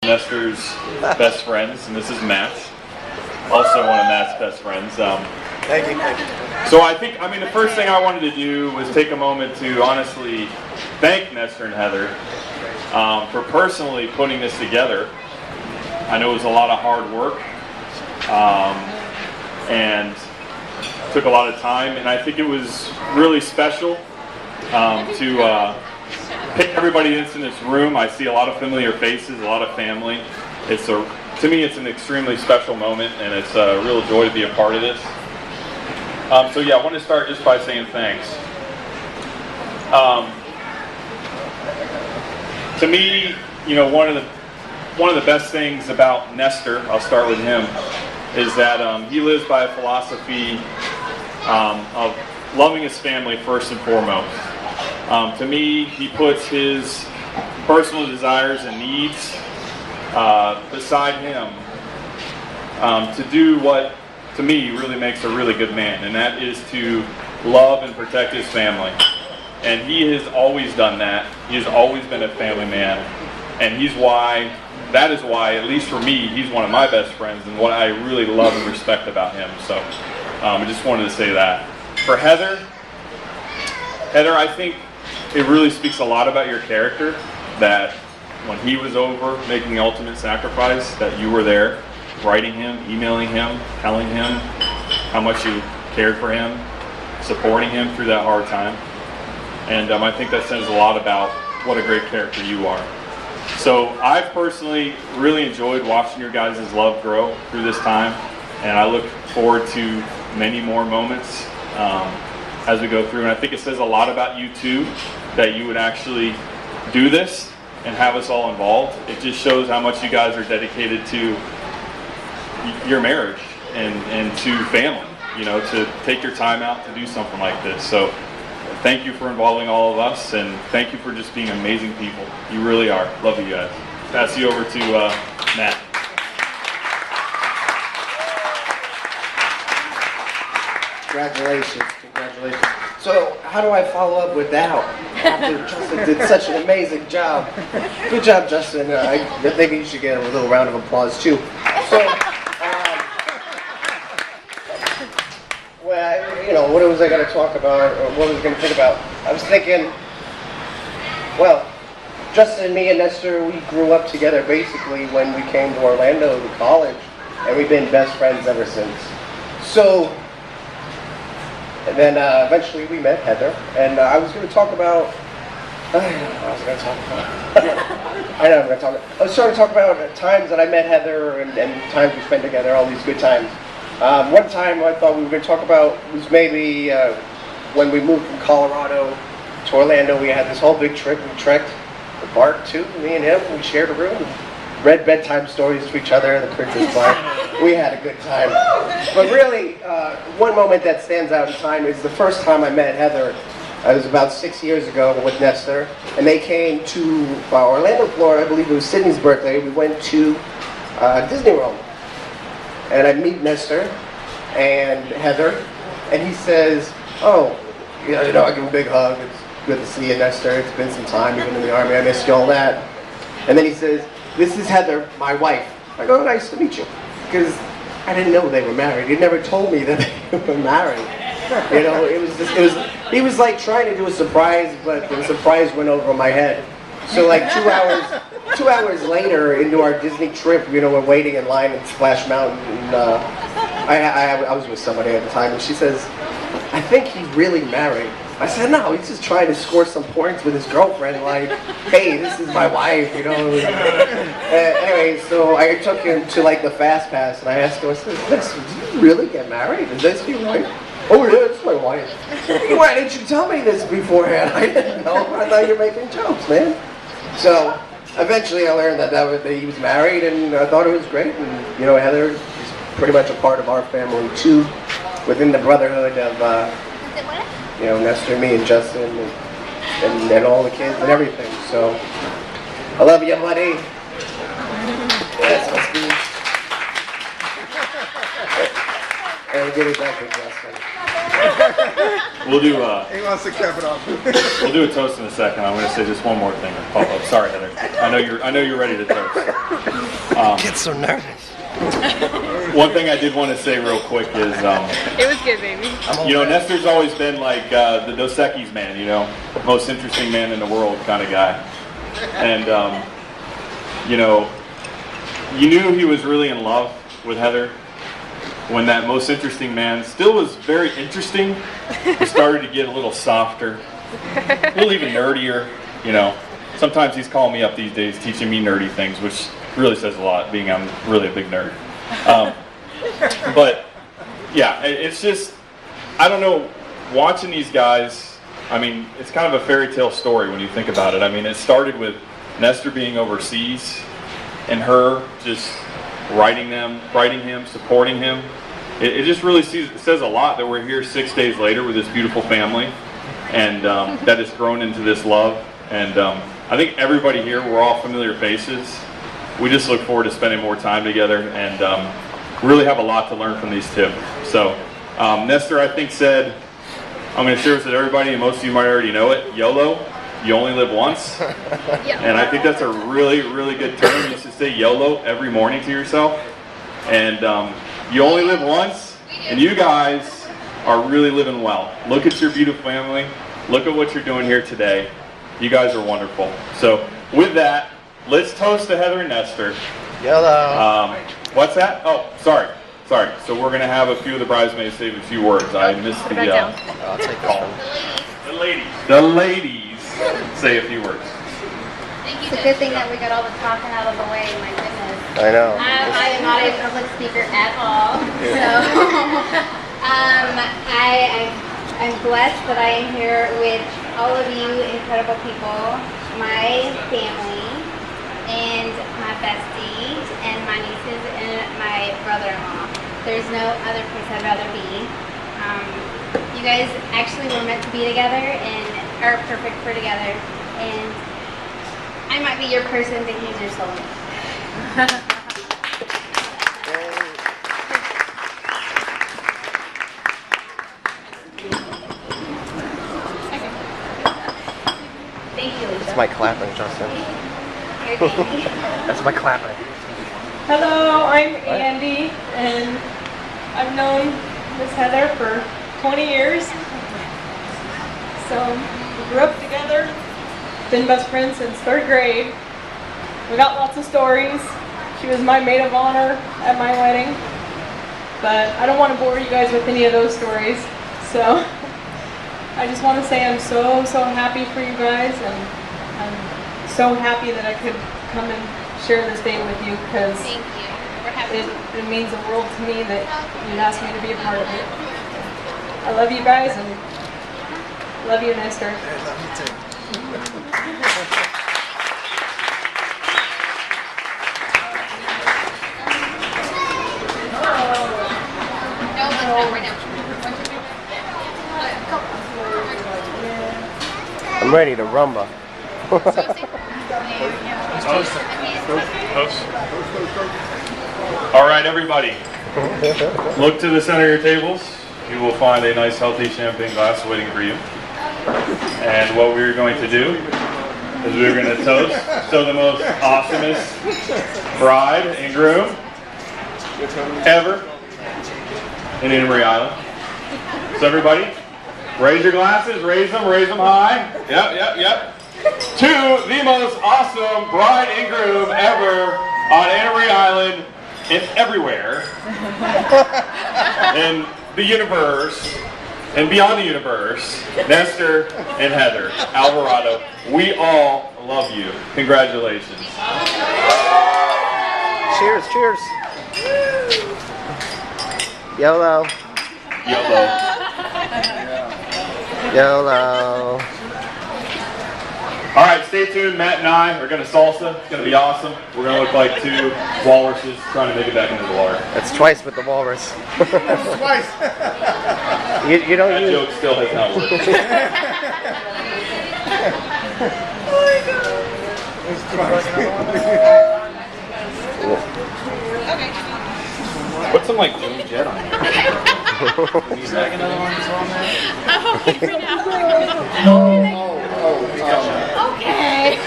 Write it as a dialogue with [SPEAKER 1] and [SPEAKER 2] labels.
[SPEAKER 1] Nestor's best friends, and this is Matt, also one of Matt's best friends.
[SPEAKER 2] Thank you.
[SPEAKER 1] So the first thing I wanted to do was take a moment to honestly thank Nestor and Heather for personally putting this together. I know it was a lot of hard work and took a lot of time, and I think it was really special to pick everybody that's in this room. I see a lot of familiar faces, a lot of family. To me, it's an extremely special moment, and it's a real joy to be a part of this. So yeah, I want to start just by saying thanks. To me, one of the best things about Nestor, I'll start with him, is that he lives by a philosophy of loving his family first and foremost. To me, he puts his personal desires and needs beside him to do what, to me, really makes a really good man, and that is to love and protect his family. And he has always done that. He has always been a family man, and that is why, at least for me, he's one of my best friends and what I really love and respect about him. So I just wanted to say that. For Heather, I think it really speaks a lot about your character, that when he was over making the ultimate sacrifice, that you were there, writing him, emailing him, telling him how much you cared for him, supporting him through that hard time. And I think that says a lot about what a great character you are. So I've personally really enjoyed watching your guys' love grow through this time, and I look forward to many more moments as we go through. And I think it says a lot about you too, that you would actually do this and have us all involved. It just shows how much you guys are dedicated to your marriage and to family, to take your time out to do something like this. So thank you for involving all of us, and thank you for just being amazing people. You really are. Love you guys. Pass you over to Matt.
[SPEAKER 2] Congratulations. So, how do I follow up with that? After Justin did such an amazing job. Good job, Justin. Maybe you should get a little round of applause, too. So, what was I going to talk about, or what was I going to think about? I was thinking, well, Justin, me, and Nestor, we grew up together basically when we came to Orlando to college, and we've been best friends ever since. So, and then eventually we met Heather, and I was going to talk about, I was trying to talk about times that I met Heather and times we spent together, all these good times. One time I thought we were going to talk about was maybe when we moved from Colorado to Orlando. We had this whole big trip. We trekked the Bart too, me and him. We shared a room, read bedtime stories to each other in the Princess Bar. We had a good time. But really, one moment that stands out in time is the first time I met Heather. It was about 6 years ago with Nestor, and they came to Orlando, Florida. I believe it was Sydney's birthday. We went to Disney World. And I meet Nestor and Heather, and he says, I give him a big hug. It's good to see you, Nestor. It's been some time. You've been in the Army. I missed you, all that. And then he says, this is Heather, my wife. I go, nice to meet you. Because I didn't know they were married. He never told me that they were married. He was like trying to do a surprise, but the surprise went over my head. So like 2 hours later into our Disney trip, we're waiting in line at Splash Mountain, and I was with somebody at the time, and she says, I think he's really married. I said, no, he's just trying to score some points with his girlfriend, like, hey, this is my wife, Anyway, so I took him to like the Fast Pass, and I asked him, I said, listen, do you really get married? Is this your wife? Oh yeah, it's my wife. Why didn't you tell me this beforehand? I didn't know. I thought you were making jokes, man. So eventually I learned that he was married, and I thought it was great. And Heather is pretty much a part of our family too, within the brotherhood of Nestor, me, and Justin, and all the kids and everything. So I love you, buddy. Yes, let's be. And give it back to Justin.
[SPEAKER 1] We'll do.
[SPEAKER 3] He wants to cap it off.
[SPEAKER 1] We'll do a toast in a second. I'm going to say just one more thing. Sorry, Heather. I know you're ready to toast.
[SPEAKER 2] Get so nervous.
[SPEAKER 1] One thing I did want to say real quick is,
[SPEAKER 3] It was good, baby.
[SPEAKER 1] Nestor's always been like the Dos Equis man, most interesting man in the world kind of guy. And, you knew he was really in love with Heather when that most interesting man still was very interesting. He started to get a little softer, a little even nerdier, Sometimes he's calling me up these days, teaching me nerdy things, which really says a lot, being I'm really a big nerd. But yeah, it's just, I don't know, watching these guys, it's kind of a fairy tale story when you think about it. It started with Nestor being overseas and her just writing him, supporting him. It just really says a lot that we're here 6 days later with this beautiful family, and that has grown into this love. And I think everybody here, we're all familiar faces. We just look forward to spending more time together and really have a lot to learn from these two. So Nestor, I think, said, I'm going to share this with everybody, and most of you might already know it, YOLO, you only live once. And I think that's a really, really good term. You should say YOLO every morning to yourself. And you only live once, and you guys are really living well. Look at your beautiful family. Look at what you're doing here today. You guys are wonderful. So with that, let's toast to Heather and Nestor.
[SPEAKER 2] YOLO.
[SPEAKER 1] What's that? Oh, sorry. So we're going to have a few of the bridesmaids say a few words. I missed the
[SPEAKER 2] I'll take
[SPEAKER 1] call. The ladies say a few words.
[SPEAKER 4] It's a good thing that we got all the talking out of the way, my goodness.
[SPEAKER 2] I know.
[SPEAKER 4] I am not a public speaker at all, so I'm blessed that I am here with all of you incredible people, my family, and my bestie, and my nieces, and my brother-in-law. There's no other place I'd rather be. You guys actually were meant to be together and are perfect for together, and I might be your person, but he's your soulmate. Thank you, Lisa.
[SPEAKER 2] That's my clapping, Justin.
[SPEAKER 4] You're Danny.
[SPEAKER 2] That's my clapping.
[SPEAKER 3] Hello, I'm Andy, and I've known Miss Heather for 20 years. So we grew up together, been best friends since 3rd grade. We got lots of stories. She was my maid of honor at my wedding. But I don't want to bore you guys with any of those stories. So I just want to say I'm so happy for you guys, and I'm so happy that I could come and share this day with you, because
[SPEAKER 4] Thank you. We're happy.
[SPEAKER 3] it means the world to me that you'd ask me to be a part of it. I love you guys, and love you, Nestor.
[SPEAKER 5] I love you too.
[SPEAKER 4] No, let's not right now.
[SPEAKER 2] I'm ready to rumba.
[SPEAKER 1] All right, everybody. Look to the center of your tables. You will find a nice, healthy champagne glass waiting for you. And what we're going to do is we're going to toast to the most awesomest bride and groom ever in Anna Marie Island. So everybody, raise your glasses, raise them high. Yep. To the most awesome bride and groom ever on Anna Marie Island and everywhere in the universe and beyond the universe, Nestor and Heather Alvarado. We all love you. Congratulations.
[SPEAKER 2] Cheers. YOLO. YOLO.
[SPEAKER 1] All right, stay tuned. Matt and I are going to salsa. It's going to be awesome. We're going to look like two walruses trying to make it back into the water.
[SPEAKER 2] That's twice with the walrus.
[SPEAKER 5] Twice.
[SPEAKER 2] you don't
[SPEAKER 1] That
[SPEAKER 2] use...
[SPEAKER 1] joke still has not worked. Put some like Joan Jett on there. Can you snag another one as well, man?
[SPEAKER 4] Oh, okay.